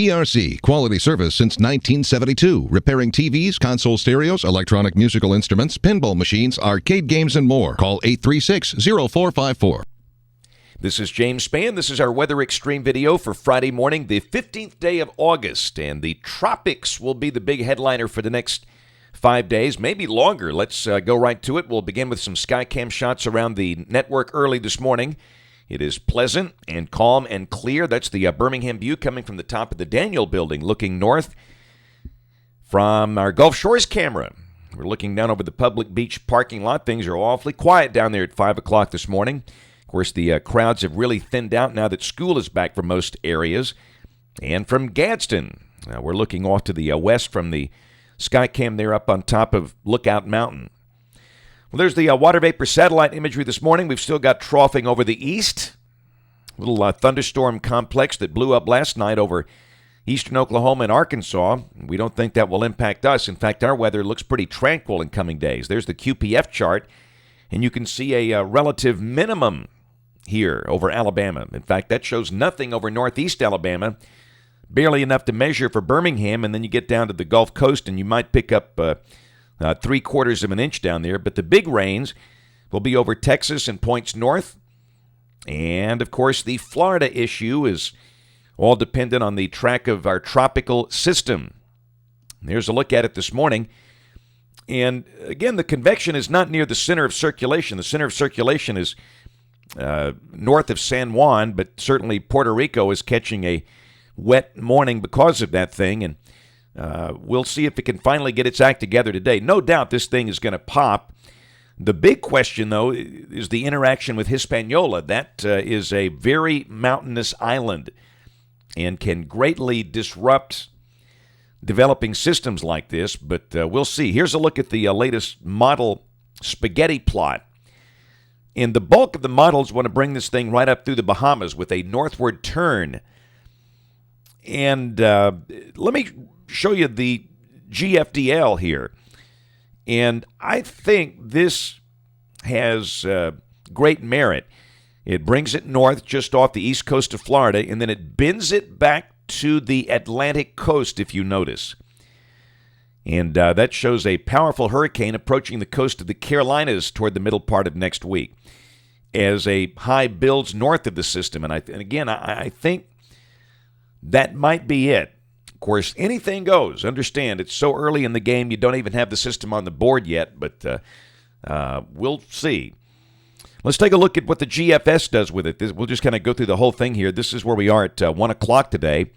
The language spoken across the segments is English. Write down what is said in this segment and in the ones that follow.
PRC, quality service since 1972. Repairing TVs, console stereos, electronic musical instruments, pinball machines, arcade games, and more. Call 836-0454. This is James Spann. This is our Weather Xtreme video for Friday morning, the 15th day of August. And the tropics will be the big headliner for the next 5 days, maybe longer. Let's go right to it. We'll begin with some skycam shots around the network early this morning. It is pleasant and calm and clear. That's the Birmingham view coming from the top of the Daniel building, looking north from our Gulf Shores camera. We're looking down over the public beach parking lot. Things are awfully quiet down there at 5 o'clock this morning. Of course, the crowds have really thinned out now that school is back for most areas. And from Gadsden, we're looking off to the west from the skycam there up on top of Lookout Mountain. Well, there's the water vapor satellite imagery this morning. We've still got troughing over the east. Little thunderstorm complex that blew up last night over eastern Oklahoma and Arkansas. We don't think that will impact us. In fact, our weather looks pretty tranquil in coming days. There's the QPF chart, and you can see a relative minimum here over Alabama. In fact, that shows nothing over northeast Alabama, barely enough to measure for Birmingham, and then you get down to the Gulf Coast, and you might pick up 3/4 of an inch down there. But the big rains will be over Texas and points north. And, of course, the Florida issue is all dependent on the track of our tropical system. There's a look at it this morning. And, again, the convection is not near the center of circulation. The center of circulation is north of San Juan, but certainly Puerto Rico is catching a wet morning because of that thing. And we'll see if it can finally get its act together today. No doubt this thing is going to pop. The big question, though, is the interaction with Hispaniola. That is a very mountainous island and can greatly disrupt developing systems like this, but we'll see. Here's a look at the latest model spaghetti plot. And the bulk of the models want to bring this thing right up through the Bahamas with a northward turn. And let me show you the GFDL here. And I think this has great merit. It brings it north just off the east coast of Florida, and then it bends it back to the Atlantic coast, if you notice. And that shows a powerful hurricane approaching the coast of the Carolinas toward the middle part of next week as a high builds north of the system. And again, I think that might be it. Of course, anything goes. Understand, it's so early in the game, you don't even have the system on the board yet, but we'll see. Let's take a look at what the GFS does with it. We'll just kind of go through the whole thing here. This is where we are at 1 o'clock today.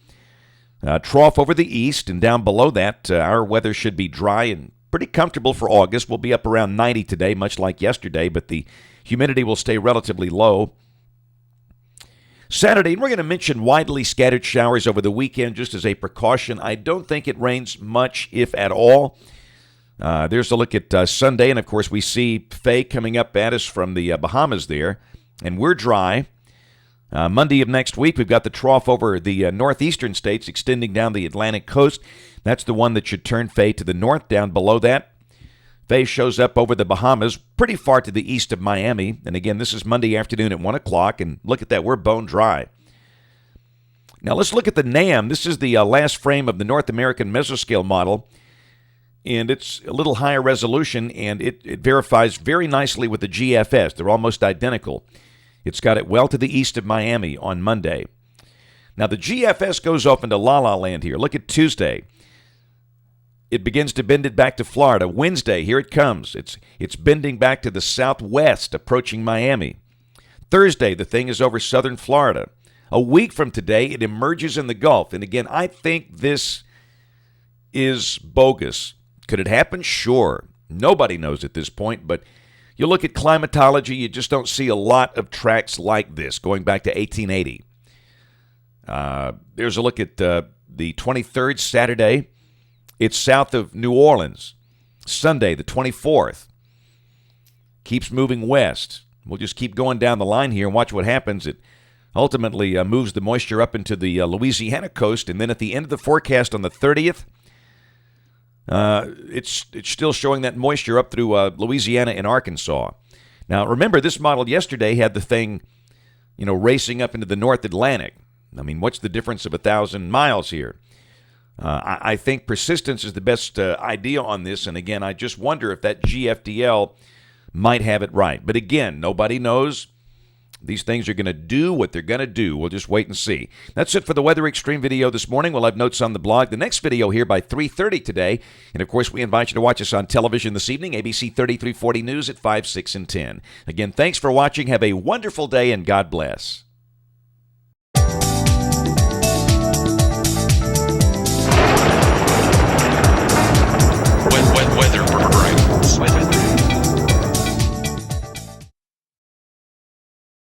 Trough over the east, and down below that, our weather should be dry and pretty comfortable for August. We'll be up around 90 today, much like yesterday, but the humidity will stay relatively low. Saturday, and we're going to mention widely scattered showers over the weekend just as a precaution. I don't think it rains much, if at all. There's a look at Sunday, and of course we see Faye coming up at us from the Bahamas there, and we're dry. Monday of next week, we've got the trough over the northeastern states extending down the Atlantic coast. That's the one that should turn Faye to the north. Down below that, Faye shows up over the Bahamas, pretty far to the east of Miami. And again, this is Monday afternoon at 1 o'clock, and look at that, we're bone dry. Now let's look at the NAM. This is the last frame of the North American Mesoscale model, and it's a little higher resolution, and it verifies very nicely with the GFS. They're almost identical. It's got it well to the east of Miami on Monday. Now the GFS goes off into La La Land here. Look at Tuesday. It begins to bend it back to Florida. Wednesday, here it comes. It's bending back to the southwest, approaching Miami. Thursday, the thing is over southern Florida. A week from today, it emerges in the Gulf. And again, I think this is bogus. Could it happen? Sure. Nobody knows at this point, but you look at climatology, you just don't see a lot of tracks like this going back to 1880. There's a look at the 23rd, Saturday. It's south of New Orleans. Sunday, the 24th. Keeps moving west. We'll just keep going down the line here and watch what happens. It ultimately moves the moisture up into the Louisiana coast, and then at the end of the forecast on the 30th, it's still showing that moisture up through Louisiana and Arkansas. Now, remember, this model yesterday had the thing, racing up into the North Atlantic. I mean, what's the difference of 1,000 miles here? I think persistence is the best idea on this. And again, I just wonder if that GFDL might have it right. But again, nobody knows. These things are going to do what they're going to do. We'll just wait and see. That's it for the Weather Xtreme video this morning. We'll have notes on the blog. The next video here by 3:30 today. And, of course, we invite you to watch us on television this evening, ABC 3340 News at 5, 6, and 10. Again, thanks for watching. Have a wonderful day, and God bless.